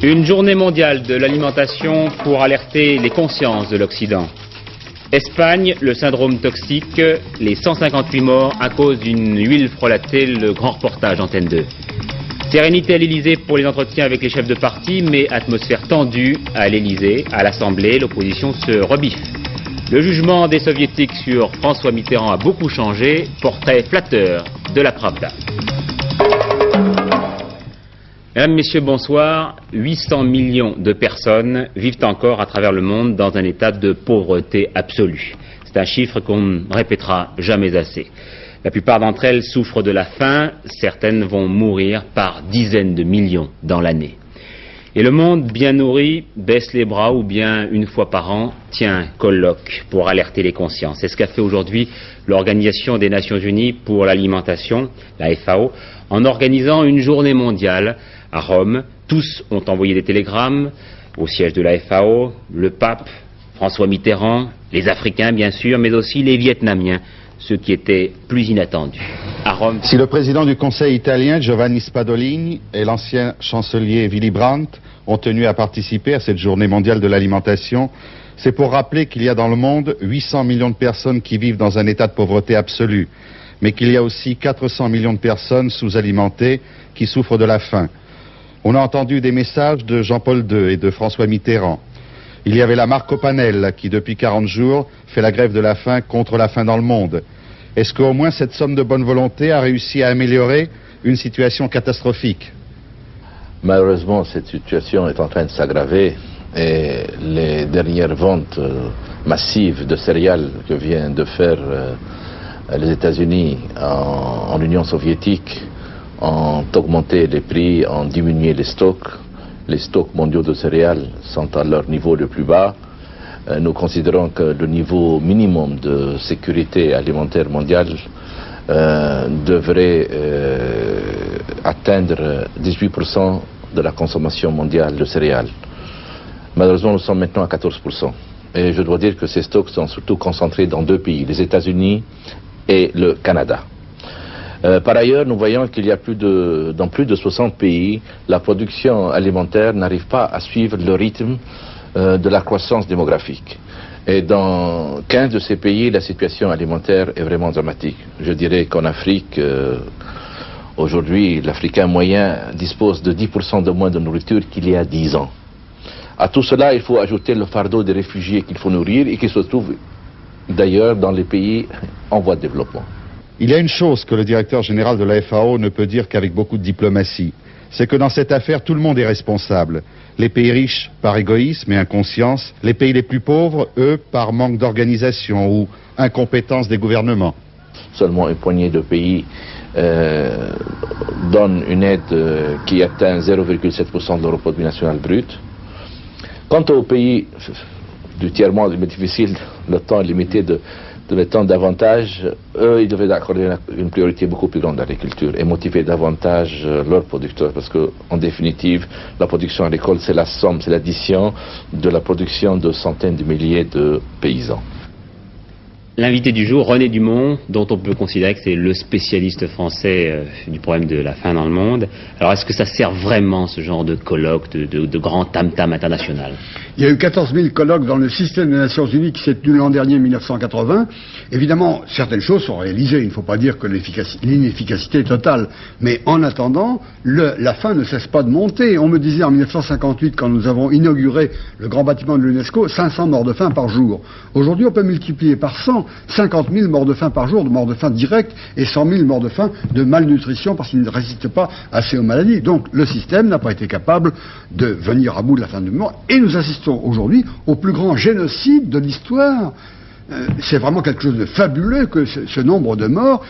Une journée mondiale de l'alimentation pour alerter les consciences de l'Occident. Espagne, le syndrome toxique, les 158 morts à cause d'une huile frelatée, le grand reportage Antenne 2. Sérénité à l'Élysée pour les entretiens avec les chefs de parti, mais atmosphère tendue à l'Élysée, à l'Assemblée, l'opposition se rebiffe. Le jugement des soviétiques sur François Mitterrand a beaucoup changé, portrait flatteur de la Pravda. Mesdames, Messieurs, bonsoir. 800 millions de personnes vivent encore à travers le monde dans un état de pauvreté absolue. C'est un chiffre qu'on ne répétera jamais assez. La plupart d'entre elles souffrent de la faim, certaines vont mourir par dizaines de millions dans l'année. Et le monde bien nourri baisse les bras ou bien une fois par an tient un colloque pour alerter les consciences. C'est ce qu'a fait aujourd'hui l'Organisation des Nations Unies pour l'alimentation, la FAO, en organisant une journée mondiale à Rome. Tous ont envoyé des télégrammes au siège de la FAO, le pape, François Mitterrand, les Africains bien sûr, mais aussi les Vietnamiens, ceux qui étaient plus inattendus. À Rome. Si le président du Conseil italien, Giovanni Spadolini, et l'ancien chancelier Willy Brandt ont tenu à participer à cette journée mondiale de l'alimentation, c'est pour rappeler qu'il y a dans le monde 800 millions de personnes qui vivent dans un état de pauvreté absolue, mais qu'il y a aussi 400 millions de personnes sous-alimentées qui souffrent de la faim. On a entendu des messages de Jean-Paul II et de François Mitterrand. Il y avait la Marco Panel qui, depuis 40 jours, fait la grève de la faim contre la faim dans le monde. Est-ce qu'au moins cette somme de bonne volonté a réussi à améliorer une situation catastrophique? Malheureusement, cette situation est en train de s'aggraver et les dernières ventes massives de céréales que viennent de faire les États-Unis en Union soviétique ont augmenté les prix, ont diminué les stocks. Les stocks mondiaux de céréales sont à leur niveau le plus bas. Nous considérons que le niveau minimum de sécurité alimentaire mondiale devrait atteindre 18% de la consommation mondiale de céréales. Malheureusement, nous sommes maintenant à 14%. Et je dois dire que ces stocks sont surtout concentrés dans deux pays, les États-Unis et le Canada. Par ailleurs, nous voyons qu'il y a dans plus de 60 pays, la production alimentaire n'arrive pas à suivre le rythme de la croissance démographique. Et dans 15 de ces pays, la situation alimentaire est vraiment dramatique. Je dirais qu'en Afrique, aujourd'hui, l'Africain moyen dispose de 10% de moins de nourriture qu'il y a 10 ans. À tout cela, il faut ajouter le fardeau des réfugiés qu'il faut nourrir et qui se trouvent d'ailleurs dans les pays en voie de développement. Il y a une chose que le directeur général de la FAO ne peut dire qu'avec beaucoup de diplomatie, c'est que dans cette affaire, tout le monde est responsable. Les pays riches par égoïsme et inconscience, les pays les plus pauvres, eux, par manque d'organisation ou incompétence des gouvernements. Seulement une poignée de pays donne une aide qui atteint 0,7% de leur produit national brut. Quant aux pays du tiers-monde, il est difficile, le temps est limité de mettre davantage, eux, ils devaient accorder une priorité beaucoup plus grande à l'agriculture et motiver davantage leurs producteurs parce que, en définitive, la production agricole, c'est la somme, c'est l'addition de la production de centaines de milliers de paysans. L'invité du jour, René Dumont, dont on peut considérer que c'est le spécialiste français du problème de la faim dans le monde. Alors, est-ce que ça sert vraiment, ce genre de colloque, de grand tam-tam international? Il y a eu 14 000 colloques dans le système des Nations Unies qui s'est tenu l'an dernier, en 1980. Évidemment, certaines choses sont réalisées. Il ne faut pas dire que l'inefficacité est totale. Mais en attendant, la faim ne cesse pas de monter. On me disait en 1958, quand nous avons inauguré le grand bâtiment de l'UNESCO, 500 morts de faim par jour. Aujourd'hui, on peut multiplier par 100, 50 000 morts de faim par jour, de morts de faim directes, et 100 000 morts de faim de malnutrition parce qu'ils ne résistent pas assez aux maladies. Donc, le système n'a pas été capable de venir à bout de la fin du monde. Et nous assistons aujourd'hui au plus grand génocide de l'histoire. C'est vraiment quelque chose de fabuleux que ce nombre de morts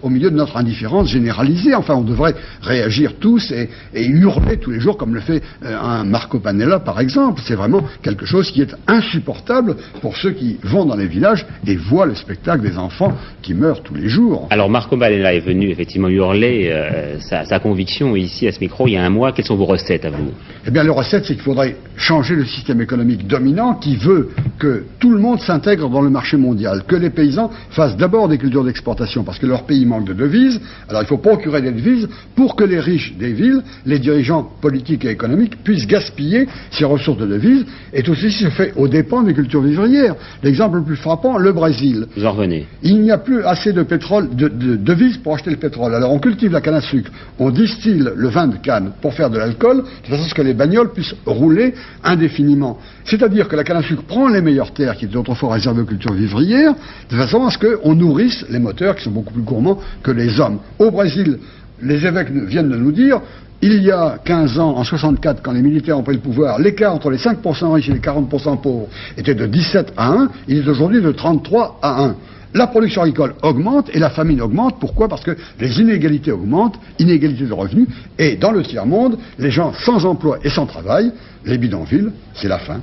au milieu de notre indifférence généralisée. Enfin, on devrait réagir tous et hurler tous les jours comme le fait un Marco Pannella, par exemple. C'est vraiment quelque chose qui est insupportable pour ceux qui vont dans les villages et voient le spectacle des enfants qui meurent tous les jours. Alors, Marco Pannella est venu effectivement hurler sa conviction ici à ce micro il y a un mois. Quelles sont vos recettes à vous? Eh bien, les recettes, c'est qu'il faudrait changer le système économique dominant qui veut que tout le monde s'intègre dans le marché mondial, que les paysans fassent d'abord des cultures d'exportation, parce que leur pays manque de devises. Alors il faut procurer des devises pour que les riches des villes, les dirigeants politiques et économiques, puissent gaspiller ces ressources de devises, et tout ceci se fait aux dépens des cultures vivrières. L'exemple le plus frappant, le Brésil. Vous en revenez. Il n'y a plus assez de pétrole, de devises pour acheter le pétrole. Alors on cultive la canne à sucre, on distille le vin de canne pour faire de l'alcool, de façon à ce que les bagnoles puissent rouler indéfiniment. C'est-à-dire que la canne à sucre prend les meilleures terres qui étaient autrefois réservées aux cultures vivrières, de façon à ce qu'on nourrisse les moteurs qui sont beaucoup plus gourmands que les hommes. Au Brésil, les évêques viennent de nous dire, il y a 15 ans, en 64, quand les militaires ont pris le pouvoir, l'écart entre les 5% riches et les 40% pauvres était de 17 à 1, il est aujourd'hui de 33 à 1. La production agricole augmente et la famine augmente. Pourquoi? Parce que les inégalités augmentent, inégalités de revenus, et dans le tiers-monde, les gens sans emploi et sans travail, les bidonvilles, c'est la faim.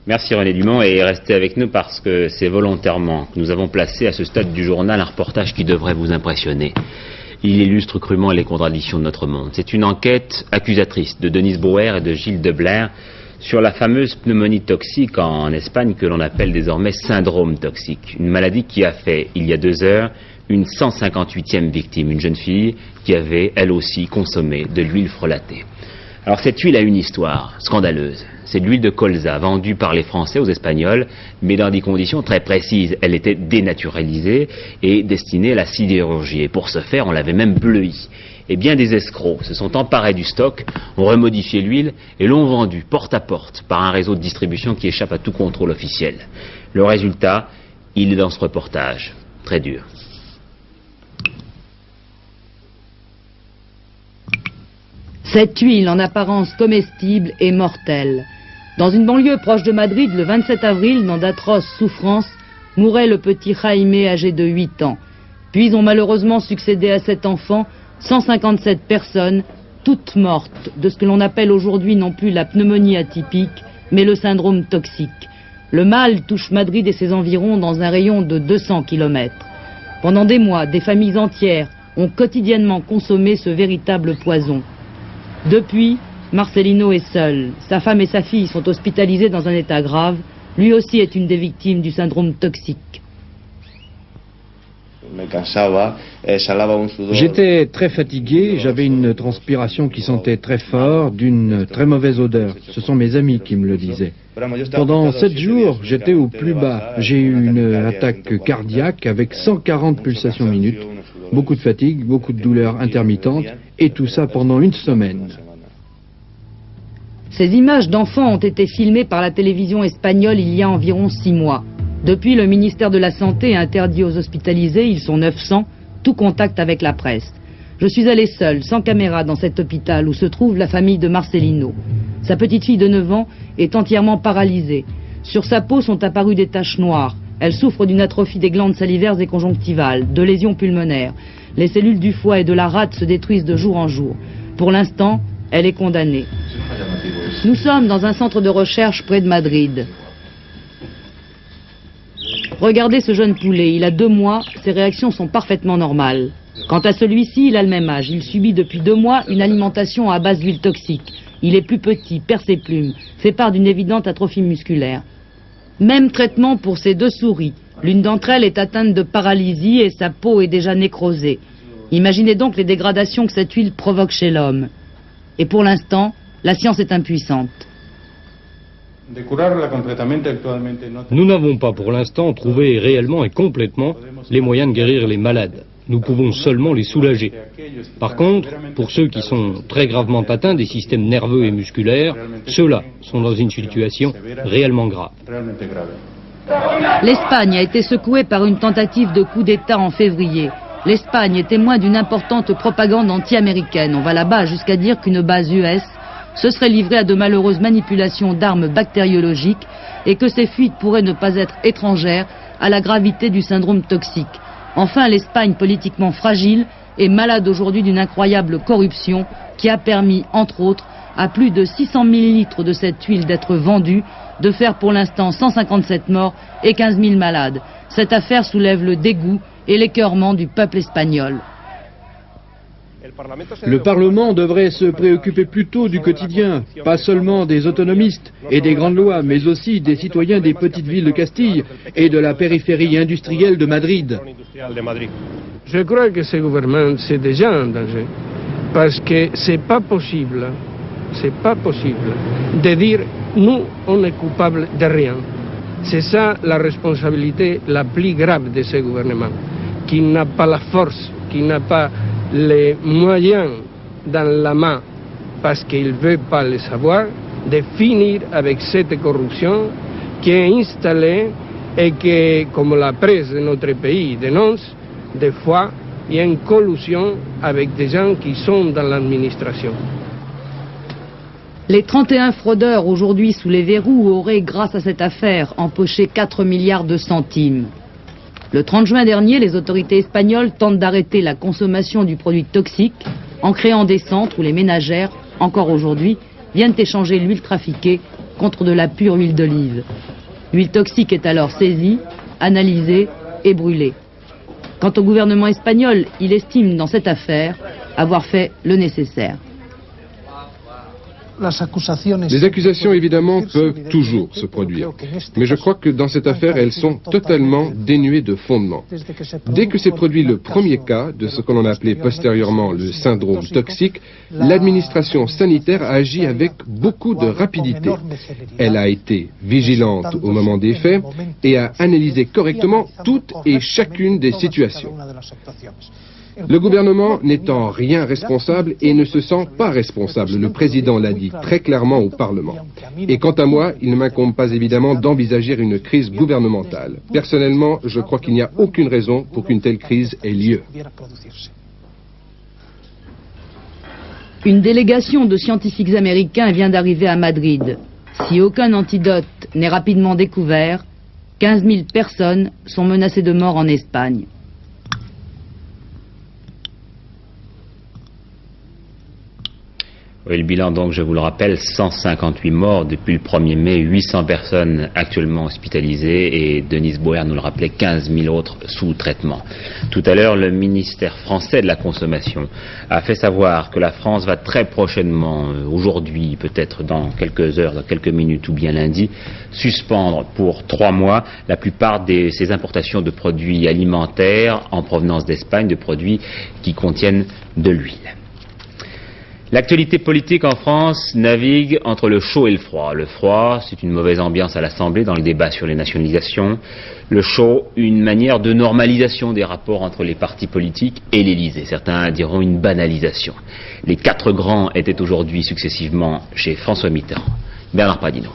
Merci René Dumont, et restez avec nous parce que c'est volontairement que nous avons placé à ce stade du journal un reportage qui devrait vous impressionner. Il illustre crûment les contradictions de notre monde. C'est une enquête accusatrice de Denise Brouwer et de Gilles Deblair sur la fameuse pneumonie toxique en Espagne que l'on appelle désormais syndrome toxique. Une maladie qui a fait, il y a 2 heures, une 158e victime, une jeune fille qui avait, elle aussi, consommé de l'huile frelatée. Alors cette huile a une histoire scandaleuse. C'est de l'huile de colza vendue par les Français aux Espagnols, mais dans des conditions très précises. Elle était dénaturalisée et destinée à la sidérurgie. Et pour ce faire, on l'avait même bleuie. Et bien des escrocs se sont emparés du stock, ont remodifié l'huile et l'ont vendue porte à porte par un réseau de distribution qui échappe à tout contrôle officiel. Le résultat, il est dans ce reportage. Très dur. Cette huile, en apparence comestible, est mortelle. Dans une banlieue proche de Madrid, le 27 avril, dans d'atroces souffrances, mourait le petit Jaime âgé de 8 ans. Puis ont malheureusement succédé à cet enfant 157 personnes, toutes mortes de ce que l'on appelle aujourd'hui non plus la pneumonie atypique, mais le syndrome toxique. Le mal touche Madrid et ses environs dans un rayon de 200 km. Pendant des mois, des familles entières ont quotidiennement consommé ce véritable poison. Depuis, Marcelino est seul. Sa femme et sa fille sont hospitalisées dans un état grave. Lui aussi est une des victimes du syndrome toxique. J'étais très fatigué, j'avais une transpiration qui sentait très fort, d'une très mauvaise odeur. Ce sont mes amis qui me le disaient. Pendant 7 jours, j'étais au plus bas. J'ai eu une attaque cardiaque avec 140 pulsations minutes, beaucoup de fatigue, beaucoup de douleurs intermittentes, et tout ça pendant 1 semaine. Ces images d'enfants ont été filmées par la télévision espagnole il y a environ 6 mois. Depuis, le ministère de la Santé a interdit aux hospitalisés, ils sont 900, tout contact avec la presse. Je suis allé seul, sans caméra, dans cet hôpital où se trouve la famille de Marcelino. Sa petite fille de 9 ans est entièrement paralysée. Sur sa peau sont apparues des taches noires. Elle souffre d'une atrophie des glandes salivaires et conjonctivales, de lésions pulmonaires. Les cellules du foie et de la rate se détruisent de jour en jour. Pour l'instant, elle est condamnée. Nous sommes dans un centre de recherche près de Madrid. Regardez ce jeune poulet, il a 2 mois, ses réactions sont parfaitement normales. Quant à celui-ci, il a le même âge. Il subit depuis 2 mois une alimentation à base d'huile toxique. Il est plus petit, perd ses plumes, fait part d'une évidente atrophie musculaire. Même traitement pour ces 2 souris. L'une d'entre elles est atteinte de paralysie et sa peau est déjà nécrosée. Imaginez donc les dégradations que cette huile provoque chez l'homme. Et pour l'instant, la science est impuissante. Nous n'avons pas pour l'instant trouvé réellement et complètement les moyens de guérir les malades. Nous pouvons seulement les soulager. Par contre, pour ceux qui sont très gravement atteints des systèmes nerveux et musculaires, ceux-là sont dans une situation réellement grave. L'Espagne a été secouée par une tentative de coup d'État en février. L'Espagne est témoin d'une importante propagande anti-américaine. On va là-bas jusqu'à dire qu'une base US se serait livrée à de malheureuses manipulations d'armes bactériologiques et que ces fuites pourraient ne pas être étrangères à la gravité du syndrome toxique. Enfin, l'Espagne, politiquement fragile, est malade aujourd'hui d'une incroyable corruption qui a permis, entre autres, à plus de 600 millilitres de cette huile d'être vendue, de faire pour l'instant 157 morts et 15 000 malades. Cette affaire soulève le dégoût et l'écœurement du peuple espagnol. Le Parlement devrait se préoccuper plutôt du quotidien, pas seulement des autonomistes et des grandes lois, mais aussi des citoyens des petites villes de Castille et de la périphérie industrielle de Madrid. Je crois que ce gouvernement, c'est déjà un danger, parce que c'est pas possible de dire nous, on est coupable de rien. C'est ça la responsabilité la plus grave de ce gouvernement, qui n'a pas la force, qui n'a pas les moyens dans la main, parce qu'il ne veut pas le savoir, de finir avec cette corruption qui est installée et que, comme la presse de notre pays dénonce, des fois, il y a une collusion avec des gens qui sont dans l'administration. Les 31 fraudeurs aujourd'hui sous les verrous auraient, grâce à cette affaire, empoché 4 milliards de centimes. Le 30 juin dernier, les autorités espagnoles tentent d'arrêter la consommation du produit toxique en créant des centres où les ménagères, encore aujourd'hui, viennent échanger l'huile trafiquée contre de la pure huile d'olive. L'huile toxique est alors saisie, analysée et brûlée. Quant au gouvernement espagnol, il estime dans cette affaire avoir fait le nécessaire. Les accusations, évidemment, peuvent toujours se produire. Mais je crois que dans cette affaire, elles sont totalement dénuées de fondement. Dès que s'est produit le premier cas de ce que l'on appelait postérieurement le syndrome toxique, l'administration sanitaire a agi avec beaucoup de rapidité. Elle a été vigilante au moment des faits et a analysé correctement toutes et chacune des situations. Le gouvernement n'étant rien responsable et ne se sent pas responsable, le président l'a dit très clairement au Parlement. Et quant à moi, il ne m'incombe pas évidemment d'envisager une crise gouvernementale. Personnellement, je crois qu'il n'y a aucune raison pour qu'une telle crise ait lieu. Une délégation de scientifiques américains vient d'arriver à Madrid. Si aucun antidote n'est rapidement découvert, 15 000 personnes sont menacées de mort en Espagne. Oui, le bilan, donc, je vous le rappelle, 158 morts depuis le 1er mai, 800 personnes actuellement hospitalisées et Denise Boer nous le rappelait, 15 000 autres sous traitement. Tout à l'heure, le ministère français de la Consommation a fait savoir que la France va très prochainement, aujourd'hui, peut-être dans quelques heures, dans quelques minutes ou bien lundi, suspendre pour 3 mois la plupart de ses importations de produits alimentaires en provenance d'Espagne, de produits qui contiennent de l'huile. L'actualité politique en France navigue entre le chaud et le froid. Le froid, c'est une mauvaise ambiance à l'Assemblée dans le débat sur les nationalisations. Le chaud, une manière de normalisation des rapports entre les partis politiques et l'Élysée. Certains diront une banalisation. Les 4 grands étaient aujourd'hui successivement chez François Mitterrand. Bernard Padino.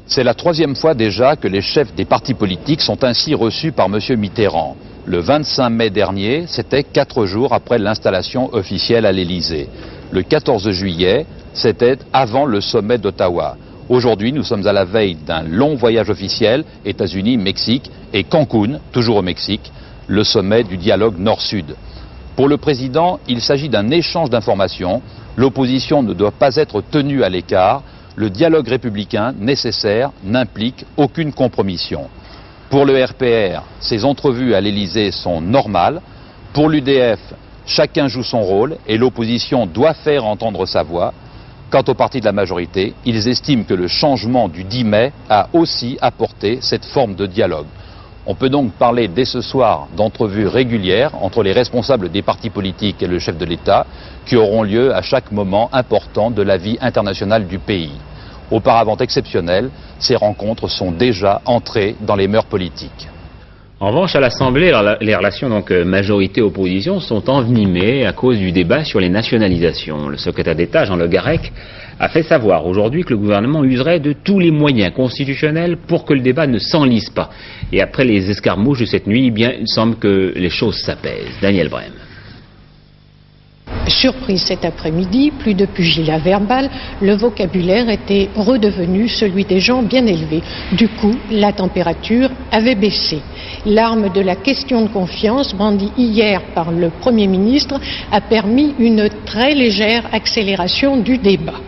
C'est la 3e fois déjà que les chefs des partis politiques sont ainsi reçus par M. Mitterrand. Le 25 mai dernier, c'était 4 jours après l'installation officielle à l'Élysée. Le 14 juillet, c'était avant le sommet d'Ottawa. Aujourd'hui, nous sommes à la veille d'un long voyage officiel, États-Unis, Mexique et Cancun, toujours au Mexique, le sommet du dialogue Nord-Sud. Pour le président, il s'agit d'un échange d'informations. L'opposition ne doit pas être tenue à l'écart. Le dialogue républicain nécessaire n'implique aucune compromission. Pour le RPR, ces entrevues à l'Élysée sont normales. Pour l'UDF, chacun joue son rôle et l'opposition doit faire entendre sa voix. Quant au parti de la majorité, ils estiment que le changement du 10 mai a aussi apporté cette forme de dialogue. On peut donc parler dès ce soir d'entrevues régulières entre les responsables des partis politiques et le chef de l'État qui auront lieu à chaque moment important de la vie internationale du pays. Auparavant exceptionnelles, ces rencontres sont déjà entrées dans les mœurs politiques. En revanche, à l'Assemblée, les relations majorité-opposition sont envenimées à cause du débat sur les nationalisations. Le secrétaire d'État, Jean Le Garec, a fait savoir aujourd'hui que le gouvernement userait de tous les moyens constitutionnels pour que le débat ne s'enlise pas. Et après les escarmouches de cette nuit, eh bien, il semble que les choses s'apaisent. Daniel Brem. Surprise cet après-midi, plus de pugilat verbal, le vocabulaire était redevenu celui des gens bien élevés. Du coup, la température avait baissé. L'arme de la question de confiance, brandie hier par le Premier ministre, a permis une très légère accélération du débat.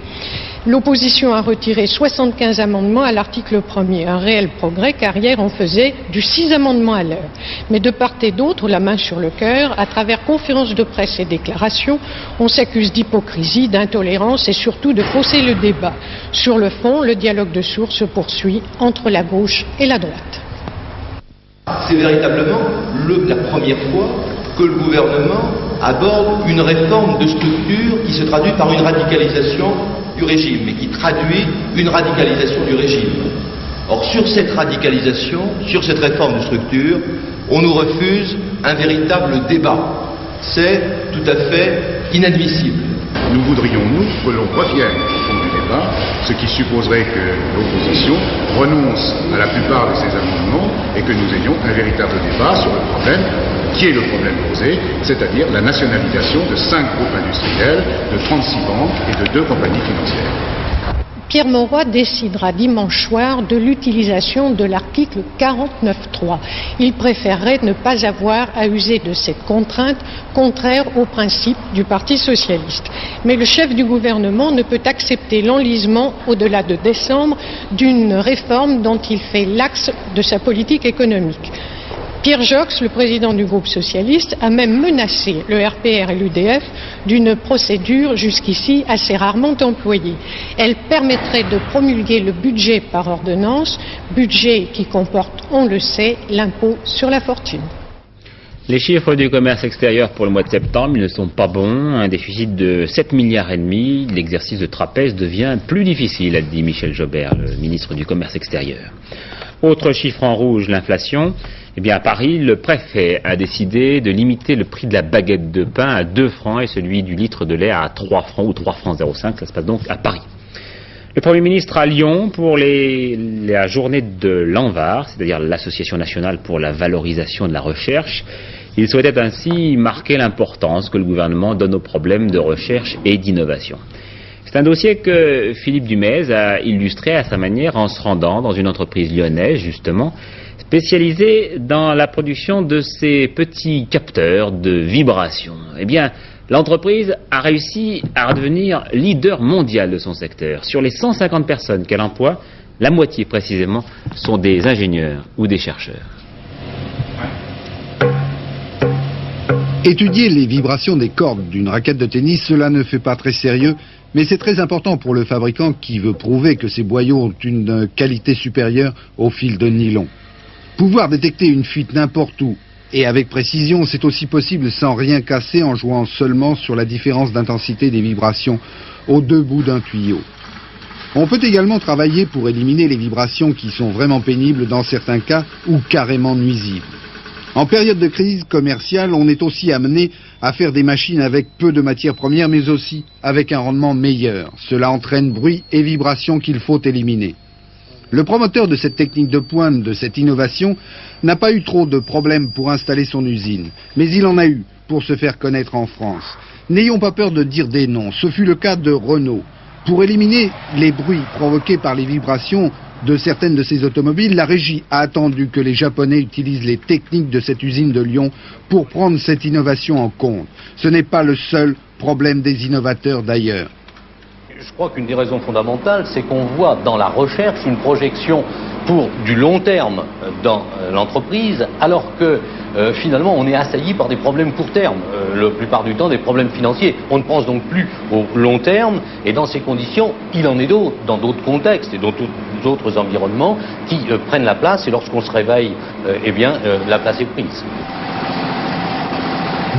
L'opposition a retiré 75 amendements à l'article 1er, un réel progrès car hier on faisait du 6 amendements à l'heure. Mais de part et d'autre, la main sur le cœur, à travers conférences de presse et déclarations, on s'accuse d'hypocrisie, d'intolérance et surtout de fausser le débat. Sur le fond, le dialogue de sourds se poursuit entre la gauche et la droite. C'est véritablement la première fois que le gouvernement aborde une réforme de structure qui se traduit par une radicalisation du régime et qui traduit une radicalisation du régime. Or, sur cette radicalisation, sur cette réforme de structure, on nous refuse un véritable débat. C'est tout à fait inadmissible. Nous voudrions, nous, que l'on revienne au fond du débat, ce qui supposerait que l'opposition renonce à la plupart de ces amendements et que nous ayons un véritable débat sur le problème qui est le problème posé, c'est-à-dire la nationalisation de 5 groupes industriels, de 36 banques et de 2 compagnies financières. Pierre Mauroy décidera dimanche soir de l'utilisation de l'article 49.3. Il préférerait ne pas avoir à user de cette contrainte contraire aux principes du Parti socialiste. Mais le chef du gouvernement ne peut accepter l'enlisement au-delà de décembre d'une réforme dont il fait l'axe de sa politique économique. Pierre Joxe, le président du groupe socialiste, a même menacé le RPR et l'UDF d'une procédure jusqu'ici assez rarement employée. Elle permettrait de promulguer le budget par ordonnance, budget qui comporte, on le sait, l'impôt sur la fortune. Les chiffres du commerce extérieur pour le mois de septembre, ils ne sont pas bons. Un déficit de 7,5 milliards. L'exercice de trapèze devient plus difficile, a dit Michel Jobert, le ministre du Commerce extérieur. Autre chiffre en rouge, l'inflation. Eh bien, à Paris, le préfet a décidé de limiter le prix de la baguette de pain à 2 francs et celui du litre de lait à 3 francs ou 3 francs 05. Ça se passe donc à Paris. Le Premier ministre à Lyon pour la journée de l'ANVAR, c'est-à-dire l'Association nationale pour la valorisation de la recherche. Il souhaitait ainsi marquer l'importance que le gouvernement donne aux problèmes de recherche et d'innovation. C'est un dossier que Philippe Dumez a illustré à sa manière en se rendant dans une entreprise lyonnaise, justement, spécialisée dans la production de ces petits capteurs de vibration. Eh bien, l'entreprise a réussi à devenir leader mondial de son secteur. Sur les 150 personnes qu'elle emploie, la moitié précisément sont des ingénieurs ou des chercheurs. Étudier les vibrations des cordes d'une raquette de tennis, cela ne fait pas très sérieux, mais c'est très important pour le fabricant qui veut prouver que ses boyaux ont une qualité supérieure au fil de nylon. Pouvoir détecter une fuite n'importe où et avec précision, c'est aussi possible sans rien casser en jouant seulement sur la différence d'intensité des vibrations aux 2 bouts d'un tuyau. On peut également travailler pour éliminer les vibrations qui sont vraiment pénibles dans certains cas ou carrément nuisibles. En période de crise commerciale, on est aussi amené à faire des machines avec peu de matières premières, mais aussi avec un rendement meilleur. Cela entraîne bruit et vibrations qu'il faut éliminer. Le promoteur de cette technique de pointe, de cette innovation, n'a pas eu trop de problèmes pour installer son usine, mais il en a eu pour se faire connaître en France. N'ayons pas peur de dire des noms, ce fut le cas de Renault. Pour éliminer les bruits provoqués par les vibrations de certaines de ces automobiles, la régie a attendu que les Japonais utilisent les techniques de cette usine de Lyon pour prendre cette innovation en compte. Ce n'est pas le seul problème des innovateurs d'ailleurs. Je crois qu'une des raisons fondamentales, c'est qu'on voit dans la recherche une projection pour du long terme dans l'entreprise, alors que finalement on est assailli par des problèmes court terme, la plupart du temps des problèmes financiers. On ne pense donc plus au long terme, et dans ces conditions, il en est d'autres, dans d'autres contextes et dans d'autres environnements qui prennent la place, et lorsqu'on se réveille, eh bien, la place est prise.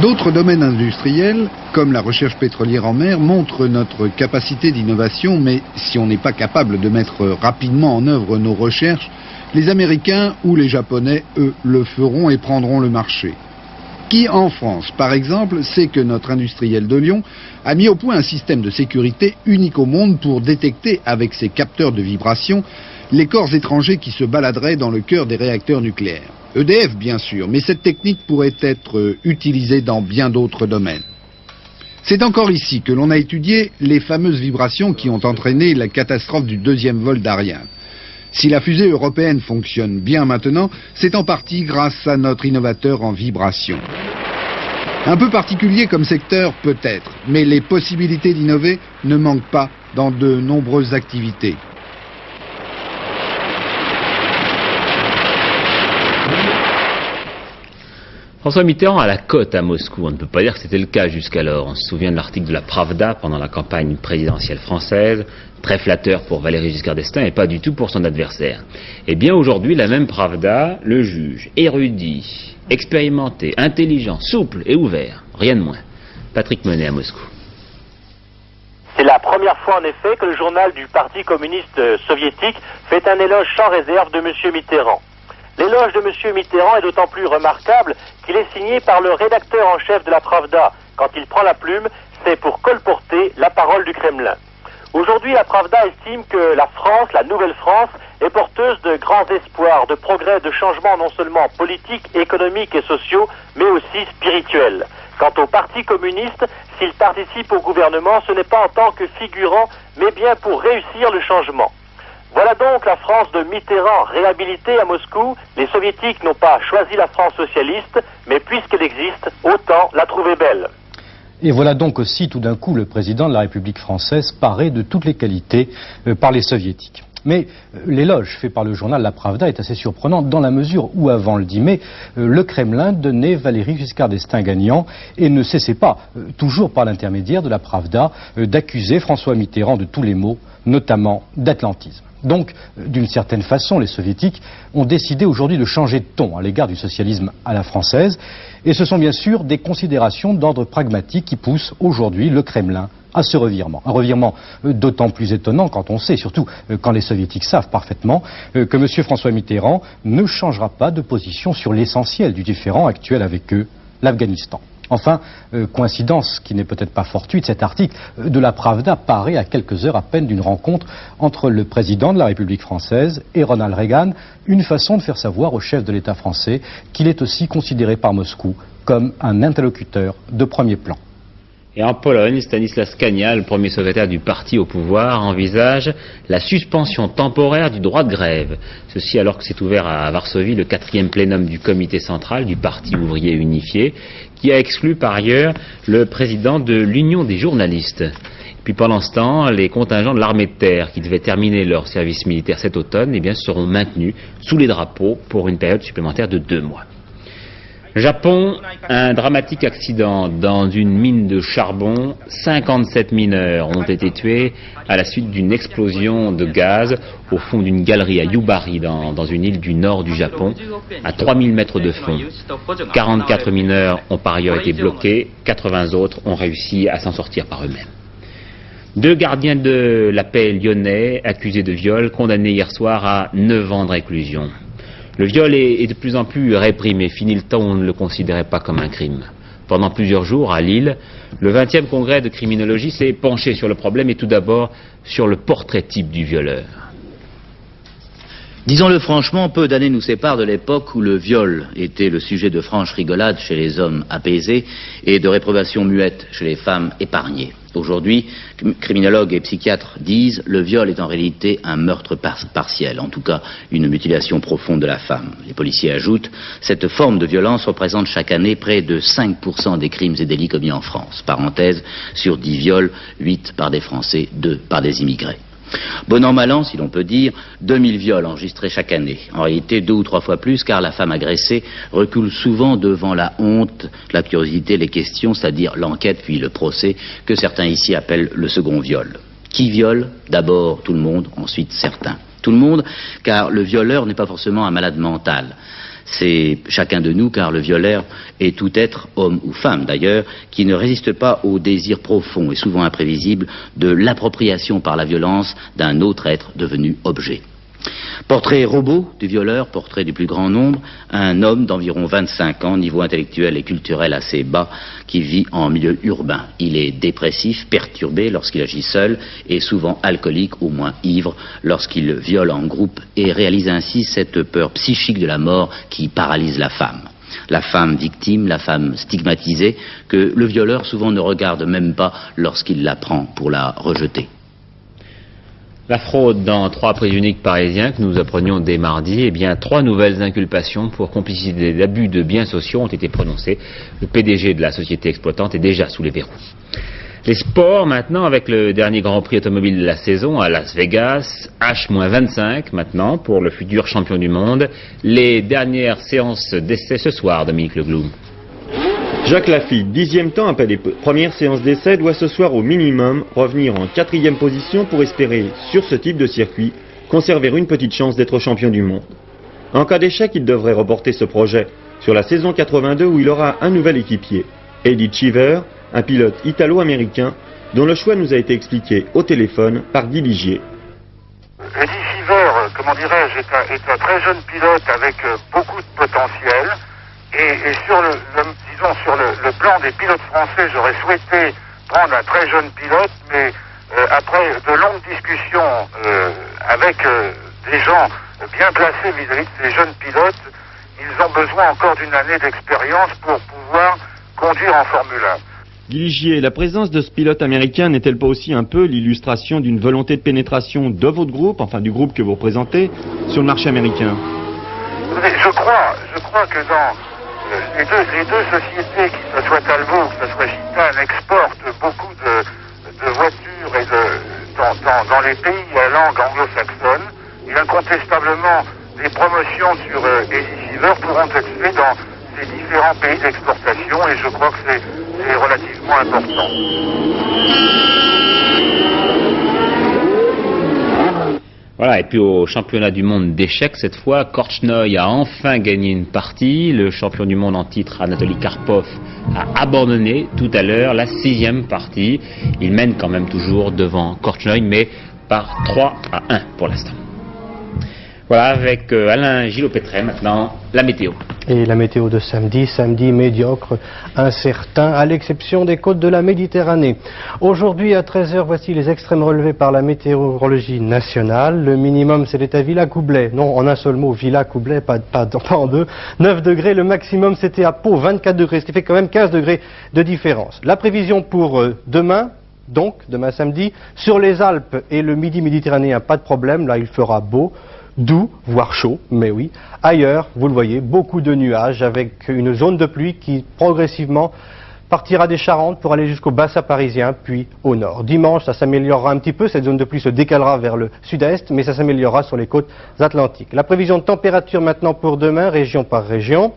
D'autres domaines industriels, comme la recherche pétrolière en mer, montrent notre capacité d'innovation, mais si on n'est pas capable de mettre rapidement en œuvre nos recherches, les Américains ou les Japonais, eux, le feront et prendront le marché. Qui, en France, par exemple, sait que notre industriel de Lyon a mis au point un système de sécurité unique au monde pour détecter, avec ses capteurs de vibration, les corps étrangers qui se baladeraient dans le cœur des réacteurs nucléaires. EDF, bien sûr, mais cette technique pourrait être utilisée dans bien d'autres domaines. C'est encore ici que l'on a étudié les fameuses vibrations qui ont entraîné la catastrophe du 2e vol d'Ariane. Si la fusée européenne fonctionne bien maintenant, c'est en partie grâce à notre innovateur en vibration. Un peu particulier comme secteur peut-être, mais les possibilités d'innover ne manquent pas dans de nombreuses activités. François Mitterrand a la cote à Moscou. On ne peut pas dire que c'était le cas jusqu'alors. On se souvient de l'article de la Pravda pendant la campagne présidentielle française, très flatteur pour Valéry Giscard d'Estaing et pas du tout pour son adversaire. Eh bien aujourd'hui, la même Pravda le juge érudit, expérimenté, intelligent, souple et ouvert. Rien de moins. Patrick Menet à Moscou. C'est la première fois en effet que le journal du Parti communiste soviétique fait un éloge sans réserve de M. Mitterrand. L'éloge de M. Mitterrand est d'autant plus remarquable qu'il est signé par le rédacteur en chef de la Pravda. Quand il prend la plume, c'est pour colporter la parole du Kremlin. Aujourd'hui, la Pravda estime que la France, la nouvelle France, est porteuse de grands espoirs, de progrès, de changements non seulement politiques, économiques et sociaux, mais aussi spirituels. Quant au Parti communiste, s'il participe au gouvernement, ce n'est pas en tant que figurant, mais bien pour réussir le changement. Voilà donc la France de Mitterrand réhabilitée à Moscou. Les soviétiques n'ont pas choisi la France socialiste, mais puisqu'elle existe, autant la trouver belle. Et voilà donc aussi tout d'un coup le président de la République française paré de toutes les qualités par les soviétiques. Mais l'éloge fait par le journal La Pravda est assez surprenant dans la mesure où, avant le 10 mai, le Kremlin donnait Valéry Giscard d'Estaing gagnant et ne cessait pas, toujours par l'intermédiaire de La Pravda, d'accuser François Mitterrand de tous les maux, notamment d'atlantisme. Donc, d'une certaine façon, les soviétiques ont décidé aujourd'hui de changer de ton à l'égard du socialisme à la française. Et ce sont bien sûr des considérations d'ordre pragmatique qui poussent aujourd'hui le Kremlin à ce revirement. Un revirement d'autant plus étonnant quand on sait, surtout quand les soviétiques savent parfaitement, que M. François Mitterrand ne changera pas de position sur l'essentiel du différend actuel avec eux, l'Afghanistan. Enfin, coïncidence qui n'est peut-être pas fortuite, cet article de la Pravda paraît à quelques heures à peine d'une rencontre entre le président de la République française et Ronald Reagan, une façon de faire savoir au chef de l'État français qu'il est aussi considéré par Moscou comme un interlocuteur de premier plan. Et en Pologne, Stanislas Kania, le premier secrétaire du parti au pouvoir, envisage la suspension temporaire du droit de grève. Ceci alors que s'est ouvert à Varsovie le 4e plénum du comité central du Parti ouvrier unifié, qui a exclu par ailleurs le président de l'Union des journalistes. Et puis pendant ce temps, les contingents de l'armée de terre qui devaient terminer leur service militaire cet automne, eh bien, seront maintenus sous les drapeaux pour une période supplémentaire de 2 mois. Japon, un dramatique accident dans une mine de charbon. 57 mineurs ont été tués à la suite d'une explosion de gaz au fond d'une galerie à Yubari, dans une île du nord du Japon, à 3000 mètres de fond. 44 mineurs ont par ailleurs été bloqués, 80 autres ont réussi à s'en sortir par eux-mêmes. 2 gardiens de la paix lyonnais, accusés de viol, condamnés hier soir à 9 ans de réclusion. Le viol est de plus en plus réprimé. Fini le temps où on ne le considérait pas comme un crime. Pendant plusieurs jours, à Lille, le 20e congrès de criminologie s'est penché sur le problème et tout d'abord sur le portrait type du violeur. Disons-le franchement, peu d'années nous séparent de l'époque où le viol était le sujet de franches rigolades chez les hommes apaisés et de réprobation muette chez les femmes épargnées. Aujourd'hui, criminologues et psychiatres disent le viol est en réalité un meurtre partiel, en tout cas une mutilation profonde de la femme. Les policiers ajoutent, cette forme de violence représente chaque année près de 5% des crimes et délits commis en France. Parenthèse, sur 10 viols, 8 par des Français, 2 par des immigrés. Bon an, mal an, si l'on peut dire, 2000 viols enregistrés chaque année. En réalité, 2 ou 3 fois plus, car la femme agressée recule souvent devant la honte, la curiosité, les questions, c'est-à-dire l'enquête puis le procès, que certains ici appellent le second viol. Qui viole? D'abord tout le monde, ensuite certains. Tout le monde, car le violeur n'est pas forcément un malade mental. C'est chacun de nous, car le violeur est tout être, homme ou femme d'ailleurs, qui ne résiste pas au désir profond et souvent imprévisible de l'appropriation par la violence d'un autre être devenu objet. Portrait robot du violeur, portrait du plus grand nombre, un homme d'environ 25 ans, niveau intellectuel et culturel assez bas, qui vit en milieu urbain. Il est dépressif, perturbé lorsqu'il agit seul et souvent alcoolique, au moins ivre, lorsqu'il viole en groupe et réalise ainsi cette peur psychique de la mort qui paralyse la femme. La femme victime, la femme stigmatisée, que le violeur souvent ne regarde même pas lorsqu'il la prend pour la rejeter. La fraude dans 3 prix uniques parisiens que nous apprenions dès mardi, eh bien 3 nouvelles inculpations pour complicité d'abus de biens sociaux ont été prononcées. Le PDG de la société exploitante est déjà sous les verrous. Les sports maintenant avec le dernier Grand Prix automobile de la saison à Las Vegas, H-25 maintenant pour le futur champion du monde. Les dernières séances d'essai ce soir, Dominique Leglou. Jacques Laffite, 10e temps après les premières séances d'essai, doit ce soir au minimum revenir en 4e position pour espérer, sur ce type de circuit, conserver une petite chance d'être champion du monde. En cas d'échec, il devrait reporter ce projet sur la saison 82 où il aura un nouvel équipier, Eddie Cheever, un pilote italo-américain dont le choix nous a été expliqué au téléphone par Guy Ligier. Eddie Cheever, comment dirais-je, est un très jeune pilote avec beaucoup de potentiel. Et sur le plan des pilotes français, j'aurais souhaité prendre un très jeune pilote, mais après de longues discussions avec des gens bien placés vis-à-vis de ces jeunes pilotes, ils ont besoin encore d'une année d'expérience pour pouvoir conduire en Formule 1. Guy Ligier, la présence de ce pilote américain n'est-elle pas aussi un peu l'illustration d'une volonté de pénétration de votre groupe, enfin du groupe que vous représentez, sur le marché américain? Je crois que dans les deux sociétés, que ce soit Talbot, que ce soit Gitan, exportent beaucoup de voitures et dans les pays à langue anglo-saxonne. Et incontestablement, des promotions sur Eddie Cheever pourront être faites dans ces différents pays d'exportation et je crois que c'est relativement important. Voilà, et puis au championnat du monde d'échecs, cette fois, Korchnoi a enfin gagné une partie. Le champion du monde en titre, Anatoly Karpov, a abandonné tout à l'heure la 6e partie. Il mène quand même toujours devant Korchnoi, mais par 3-1 pour l'instant. Voilà, avec Alain Gillot-Pétret, maintenant, la météo. Et la météo de samedi médiocre, incertain, à l'exception des côtes de la Méditerranée. Aujourd'hui, à 13h, voici les extrêmes relevés par la météorologie nationale. Le minimum, c'était à Villacoublay. Non, en un seul mot, Villacoublay, pas en deux. 9 degrés, le maximum, c'était à Pau, 24 degrés, ce qui fait quand même 15 degrés de différence. La prévision pour demain, donc, demain samedi, sur les Alpes et le midi méditerranéen, pas de problème, là, il fera beau. Doux, voire chaud, mais oui. Ailleurs, vous le voyez, beaucoup de nuages avec une zone de pluie qui progressivement partira des Charentes pour aller jusqu'au bassin parisien, puis au nord. Dimanche, ça s'améliorera un petit peu, cette zone de pluie se décalera vers le sud-est, mais ça s'améliorera sur les côtes atlantiques. La prévision de température maintenant pour demain, région par région.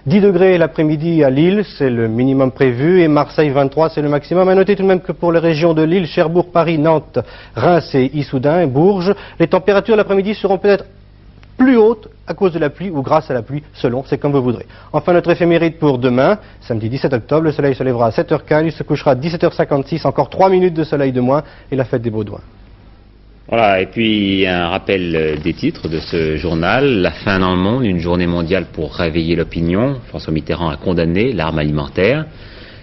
10 degrés l'après-midi à Lille, c'est le minimum prévu, et Marseille 23, c'est le maximum. À noter tout de même que pour les régions de Lille, Cherbourg, Paris, Nantes, Reims et Issoudun et Bourges, les températures l'après-midi seront peut-être plus hautes à cause de la pluie ou grâce à la pluie, selon, c'est comme vous voudrez. Enfin, notre éphéméride pour demain, samedi 17 octobre, le soleil se lèvera à 7h15, il se couchera à 17h56, encore 3 minutes de soleil de moins, et la fête des Baudouins. Voilà, et puis un rappel des titres de ce journal. La faim dans le monde, une journée mondiale pour réveiller l'opinion. François Mitterrand a condamné l'arme alimentaire.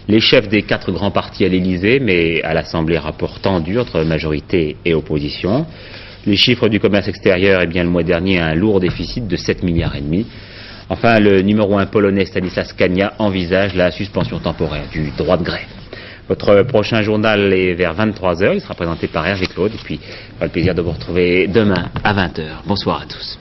Les chefs des 4 grands partis à l'Élysée, mais à l'Assemblée, rapport tendu entre majorité et opposition. Les chiffres du commerce extérieur, eh bien le mois dernier, un lourd déficit de 7,5 milliards. Enfin, le numéro 1 polonais Stanislas Kania envisage la suspension temporaire du droit de grève. Votre prochain journal est vers 23h, il sera présenté par Hervé Claude, et puis on aura le plaisir de vous retrouver demain à 20h. Bonsoir à tous.